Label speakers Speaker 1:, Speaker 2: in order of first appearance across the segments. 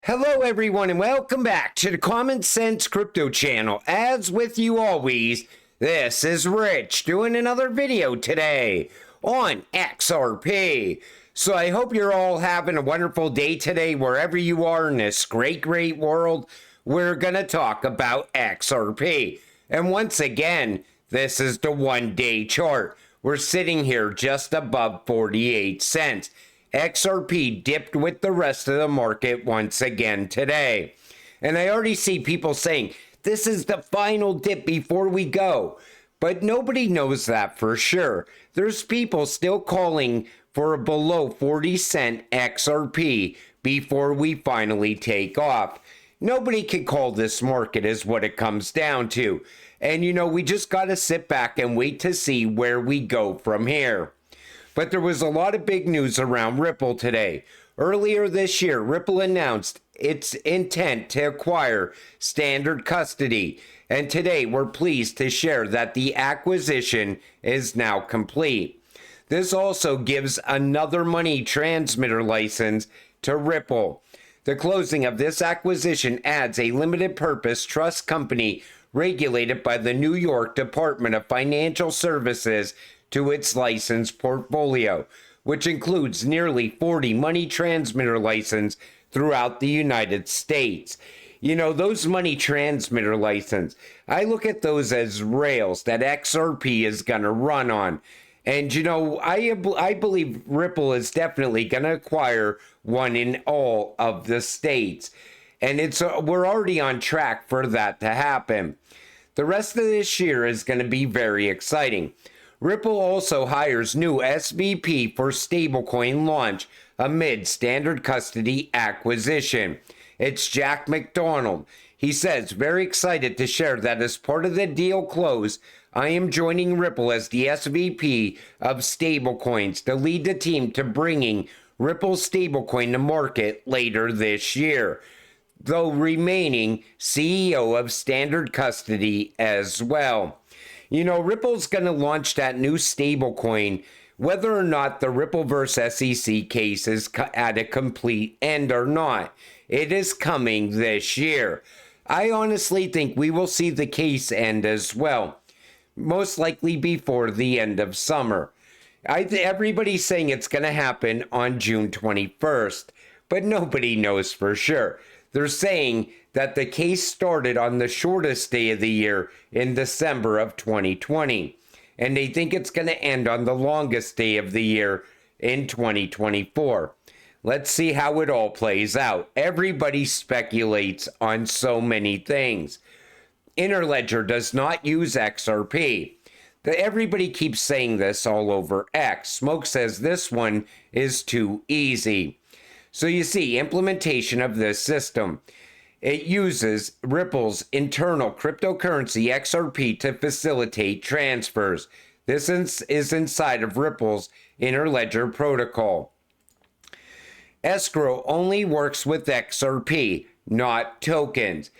Speaker 1: Hello everyone and welcome back to the Common Sense Crypto channel. As with you always, this is Rich doing another video today on XRP. So I hope you're all having a wonderful day today wherever you are in this great world. We're going to talk about XRP. And once again, this is the 1-day chart. We're sitting here just above 48 cents. XRP dipped with the rest of the market once again today. And I already see people saying, this is the final dip before we go. But nobody knows that for sure. There's people still calling for a below 40 cent XRP before we finally take off. Nobody can call this market is what it comes down to. And we just got to sit back and wait to see where we go from here. But there was a lot of big news around Ripple today. Earlier this year, Ripple announced its intent to acquire Standard Custody. And today, we're pleased to share that the acquisition is now complete. This also gives another money transmitter license to Ripple. The closing of this acquisition adds a limited purpose trust company regulated by the New York Department of Financial Services to its license portfolio, which includes nearly 40 money transmitter licenses throughout the United States. Those money transmitter license, I look at those as rails that XRP is going to run on. And, I believe Ripple is definitely going to acquire one in all of the states. And we're already on track for that to happen. The rest of this year is going to be very exciting. Ripple also hires new SVP for stablecoin launch amid Standard Custody acquisition. It's Jack McDonald. He says, very excited to share that as part of the deal close, I am joining Ripple as the SVP of stablecoins to lead the team to bringing Ripple stablecoin to market later this year, though remaining CEO of Standard Custody as well. Ripple's going to launch that new stablecoin, whether or not the Rippleverse SEC case is at a complete end or not. It is coming this year. I honestly think we will see the case end as well, most likely before the end of summer. Everybody's saying it's going to happen on June 21st, but nobody knows for sure. They're saying that the case started on the shortest day of the year in December of 2020, and they think it's going to end on the longest day of the year in 2024. Let's see how it all plays out. Everybody speculates on so many things. Interledger does not use XRP. Everybody keeps saying this all over X. Smoke says this one is too easy. So you see, implementation of this system. It uses Ripple's internal cryptocurrency XRP to facilitate transfers. This is inside of Ripple's Interledger protocol. Escrow only works with XRP, not tokens.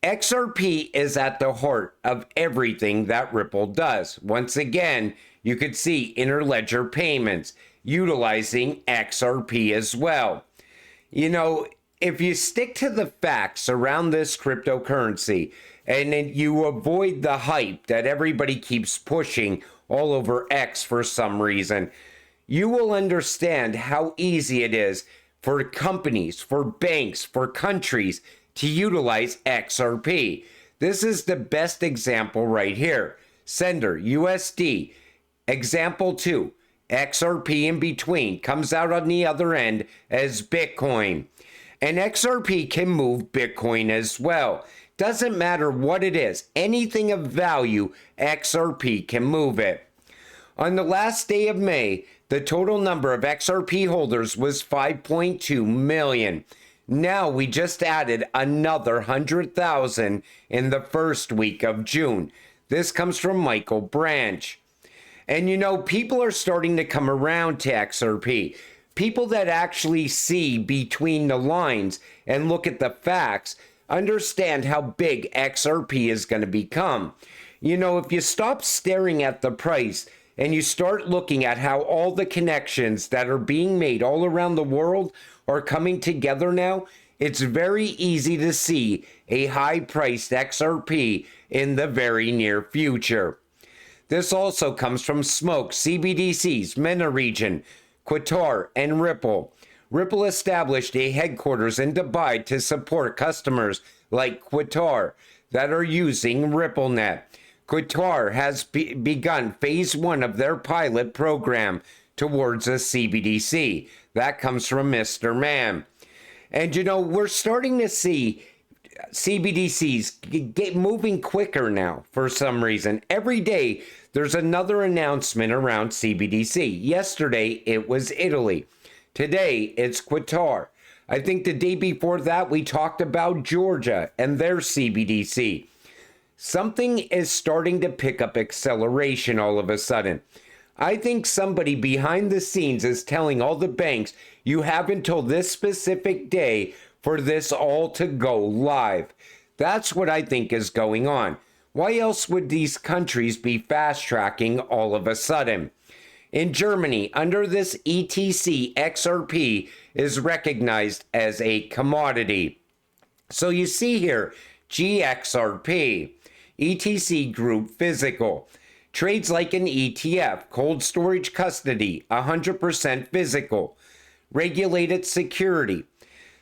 Speaker 1: XRP is at the heart of everything that Ripple does. Once again, you could see Interledger payments utilizing XRP as well. If you stick to the facts around this cryptocurrency and then you avoid the hype that everybody keeps pushing all over X for some reason, you will understand how easy it is for companies, for banks, for countries to utilize XRP. This is the best example right here. Sender USD. Example 2. XRP in between comes out on the other end as Bitcoin. And XRP can move Bitcoin as well. Doesn't matter what it is. Anything of value, XRP can move it. On the last day of May, the total number of XRP holders was 5.2 million. Now we just added another 100,000 in the first week of June. This comes from Michael Branch. And people are starting to come around to XRP. People that actually see between the lines and look at the facts understand how big XRP is going to become. If you stop staring at the price and you start looking at how all the connections that are being made all around the world are coming together now, it's very easy to see a high-priced XRP in the very near future. This also comes from Smoke, CBDCs, MENA region, Qatar, and Ripple. Ripple established a headquarters in Dubai to support customers like Qatar that are using RippleNet. Qatar has begun phase 1 of their pilot program towards a CBDC. That comes from Mr. Man. And you know, we're starting to see CBDCs get moving quicker now for some reason. Every day there's another announcement around CBDC. Yesterday it was Italy. Today it's Qatar. I think the day before that we talked about Georgia and their CBDC. Something is starting to pick up acceleration all of a sudden. I think somebody behind the scenes is telling all the banks, you have until this specific day for this all to go live. That's what I think is going on. Why else would these countries be fast tracking all of a sudden? In Germany, under this ETC, XRP is recognized as a commodity. So you see here, GXRP, ETC Group Physical. Trades like an ETF, cold storage custody, 100% physical, regulated security.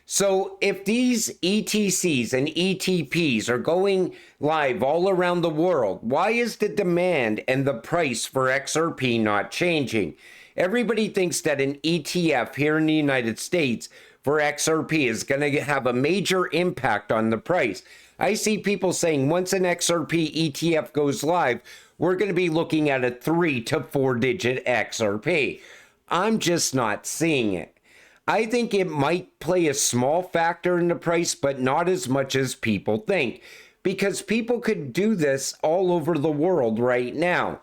Speaker 1: So if these ETCs and ETPs are going live all around the world, why is the demand and the price for XRP not changing? Everybody thinks that an ETF here in the United States for XRP is going to have a major impact on the price. I see people saying once an XRP ETF goes live, we're going to be looking at a 3 to 4 digit XRP. I'm just not seeing it. I think it might play a small factor in the price, but not as much as people think, because people could do this all over the world right now.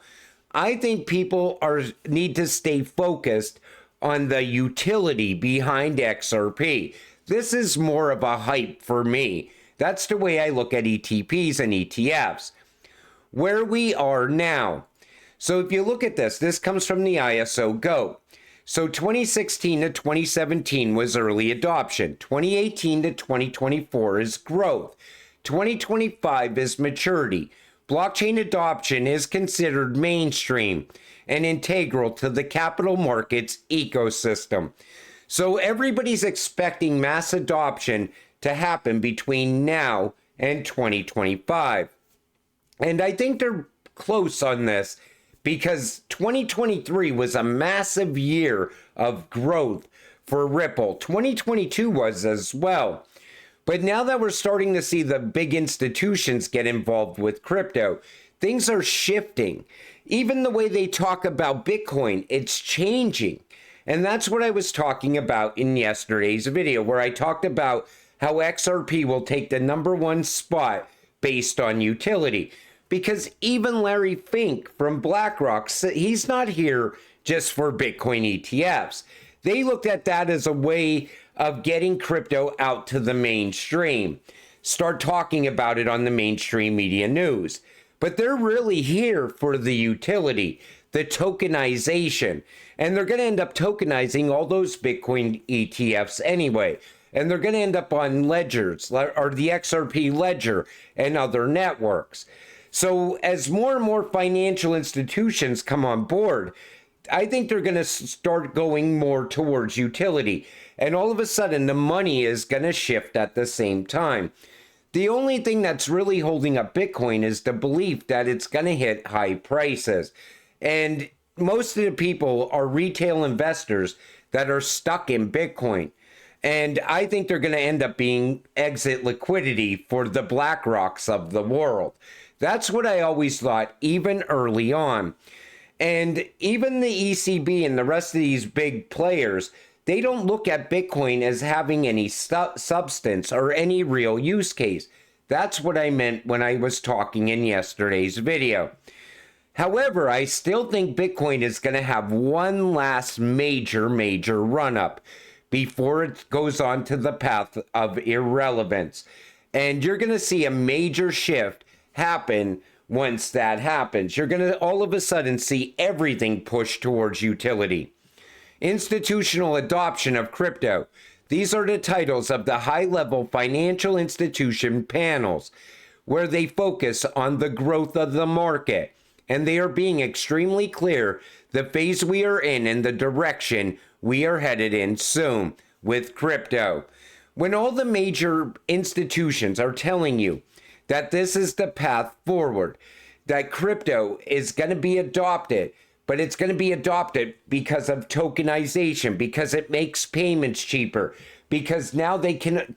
Speaker 1: I think people need to stay focused on the utility behind XRP. This is more of a hype for me. That's the way I look at ETPs and ETFs. Where we are now. So if you look at this, this comes from the ISO Go. So 2016 to 2017 was early adoption. 2018 to 2024 is growth. 2025 is maturity. Blockchain adoption is considered mainstream and integral to the capital markets ecosystem. So everybody's expecting mass adoption to happen between now and 2025. And I think they're close on this because 2023 was a massive year of growth for Ripple. 2022 was as well. But now that we're starting to see the big institutions get involved with crypto, things are shifting. Even the way they talk about Bitcoin, it's changing. And that's what I was talking about in yesterday's video, where I talked about how XRP will take the #1 spot based on utility. Because even Larry Fink from BlackRock, he's not here just for Bitcoin ETFs. They looked at that as a way of getting crypto out to the mainstream. Start talking about it on the mainstream media news. But they're really here for the utility, the tokenization. And they're going to end up tokenizing all those Bitcoin ETFs anyway. And they're going to end up on ledgers, or the XRP ledger and other networks. So as more and more financial institutions come on board, I think they're going to start going more towards utility. And all of a sudden, the money is going to shift at the same time. The only thing that's really holding up Bitcoin is the belief that it's going to hit high prices. And most of the people are retail investors that are stuck in Bitcoin. And I think they're going to end up being exit liquidity for the BlackRocks of the world. That's what I always thought, even early on. And even the ECB and the rest of these big players, they don't look at Bitcoin as having any substance or any real use case. That's what I meant when I was talking in yesterday's video. However, I still think Bitcoin is going to have one last major run up before it goes on to the path of irrelevance. And you're going to see a major shift happen once that happens. You're going to all of a sudden see everything push towards utility. Institutional adoption of crypto. These are the titles of the high-level financial institution panels, where they focus on the growth of the market. And they are being extremely clear the phase we are in and the direction we are headed in soon with crypto. When all the major institutions are telling you that this is the path forward, that crypto is going to be adopted, but it's going to be adopted because of tokenization, because it makes payments cheaper, because now they can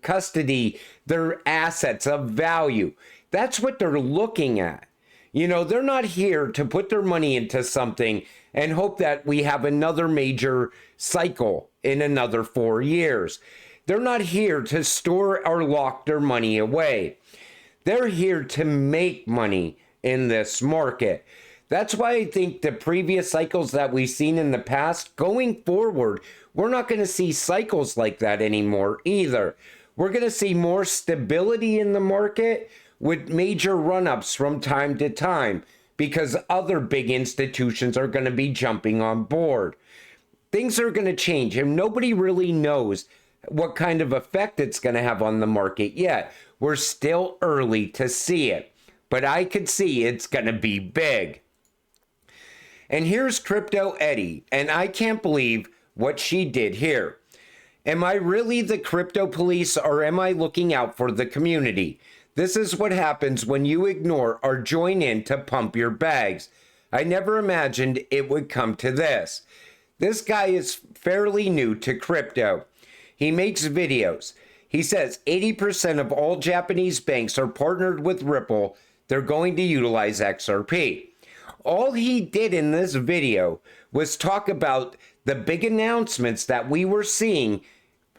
Speaker 1: custody their assets of value. That's what they're looking at. You know, they're not here to put their money into something and hope that we have another major cycle in another 4 years. They're not here to store or lock their money away. They're here to make money in this market. That's why I think the previous cycles that we've seen in the past, going forward, we're not going to see cycles like that anymore either. We're going to see more stability in the market with major run-ups from time to time because other big institutions are going to be jumping on board. Things are going to change, and nobody really knows what kind of effect it's going to have on the market yet. We're still early to see it, but I could see it's going to be big. And here's Crypto Eddie, and I can't believe what she did here. Am I really the crypto police, or am I looking out for the community? This is what happens when you ignore or join in to pump your bags. I never imagined it would come to this. This guy is fairly new to crypto. He makes videos. He says 80% of all Japanese banks are partnered with Ripple. They're going to utilize XRP. All he did in this video was talk about the big announcements that we were seeing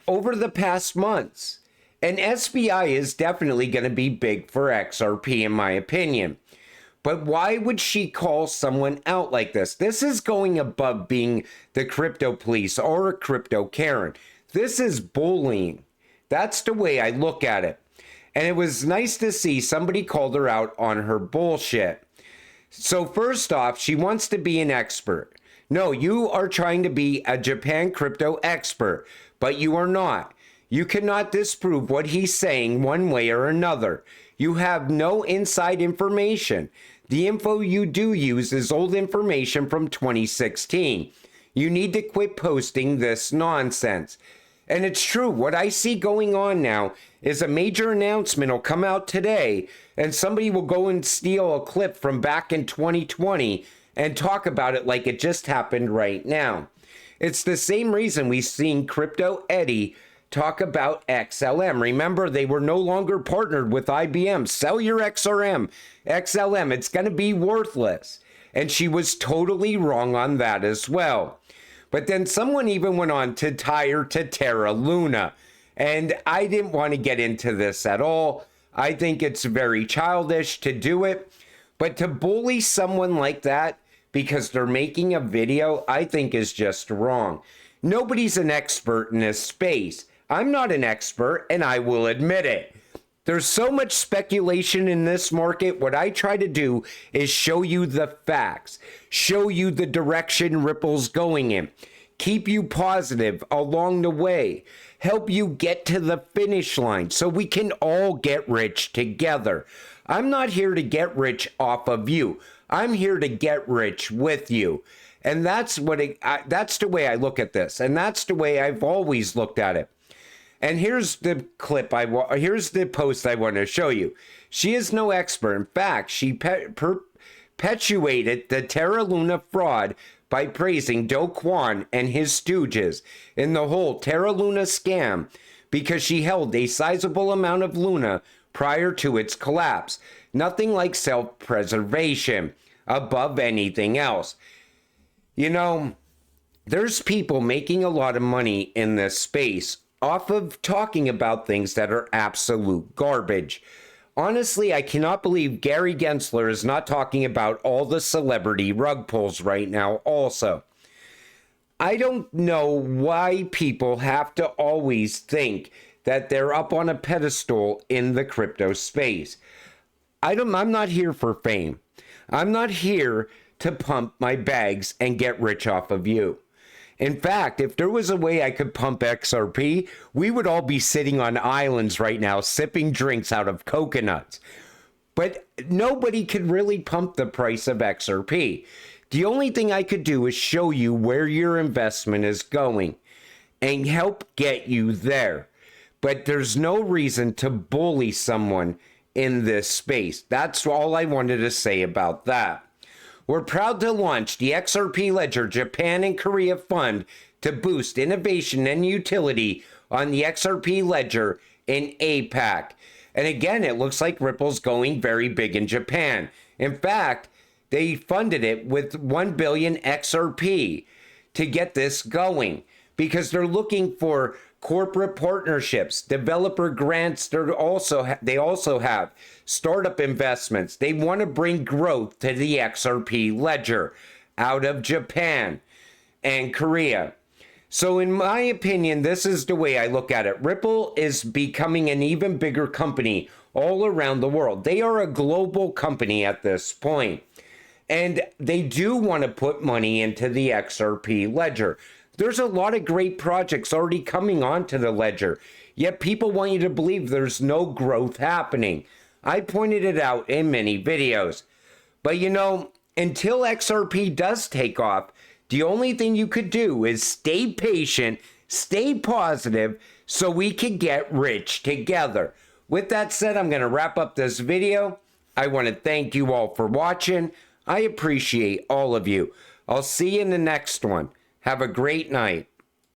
Speaker 1: over the past months. And SBI is definitely going to be big for XRP, in my opinion. But why would she call someone out like this? This is going above being the crypto police or a crypto Karen. This is bullying. That's the way I look at it. And it was nice to see somebody called her out on her bullshit. So first off, she wants to be an expert. No, you are trying to be a Japan crypto expert, but you are not. You cannot disprove what he's saying one way or another. You have no inside information. The info you do use is old information from 2016. You need to quit posting this nonsense. And it's true, what I see going on now is a major announcement will come out today, and somebody will go and steal a clip from back in 2020 and talk about it like it just happened right now. It's the same reason we've seen Crypto Eddie talk about XLM. Remember, they were no longer partnered with IBM. Sell your XLM, it's going to be worthless. And she was totally wrong on that as well. But then someone even went on to tie her to Terra Luna. And I didn't want to get into this at all. I think it's very childish to do it. But to bully someone like that because they're making a video, I think is just wrong. Nobody's an expert in this space. I'm not an expert, and I will admit it. There's so much speculation in this market. What I try to do is show you the facts, show you the direction Ripple's going in, keep you positive along the way, help you get to the finish line so we can all get rich together. I'm not here to get rich off of you. I'm here to get rich with you. And that's that's the way I look at this. And that's the way I've always looked at it. And here's the clip here's the post I want to show you. She is no expert. In fact, she perpetuated the Terra Luna fraud by praising Do Kwon and his stooges in the whole Terra Luna scam because she held a sizable amount of Luna prior to its collapse. Nothing like self-preservation above anything else. You know, there's people making a lot of money in this space off of talking about things that are absolute garbage. Honestly, I cannot believe Gary Gensler is not talking about all the celebrity rug pulls right now also. I don't know why people have to always think that they're up on a pedestal in the crypto space. I'm not here for fame. I'm not here to pump my bags and get rich off of you. In fact, if there was a way I could pump XRP, we would all be sitting on islands right now sipping drinks out of coconuts. But nobody could really pump the price of XRP. The only thing I could do is show you where your investment is going and help get you there. But there's no reason to bully someone in this space. That's all I wanted to say about that. We're proud to launch the XRP Ledger Japan and Korea Fund to boost innovation and utility on the XRP Ledger in APAC. And again, it looks like Ripple's going very big in Japan. In fact, they funded it with 1 billion XRP to get this going because they're looking for corporate partnerships, developer grants. They also have startup investments. They want to bring growth to the XRP ledger out of Japan and Korea. So in my opinion, this is the way I look at it. Ripple is becoming an even bigger company all around the world. They are a global company at this point. And they do want to put money into the XRP ledger. There's a lot of great projects already coming onto the ledger, yet people want you to believe there's no growth happening. I pointed it out in many videos. But you know, until XRP does take off, the only thing you could do is stay patient, stay positive, so we can get rich together. With that said, I'm going to wrap up this video. I want to thank you all for watching. I appreciate all of you. I'll see you in the next one. Have a great night.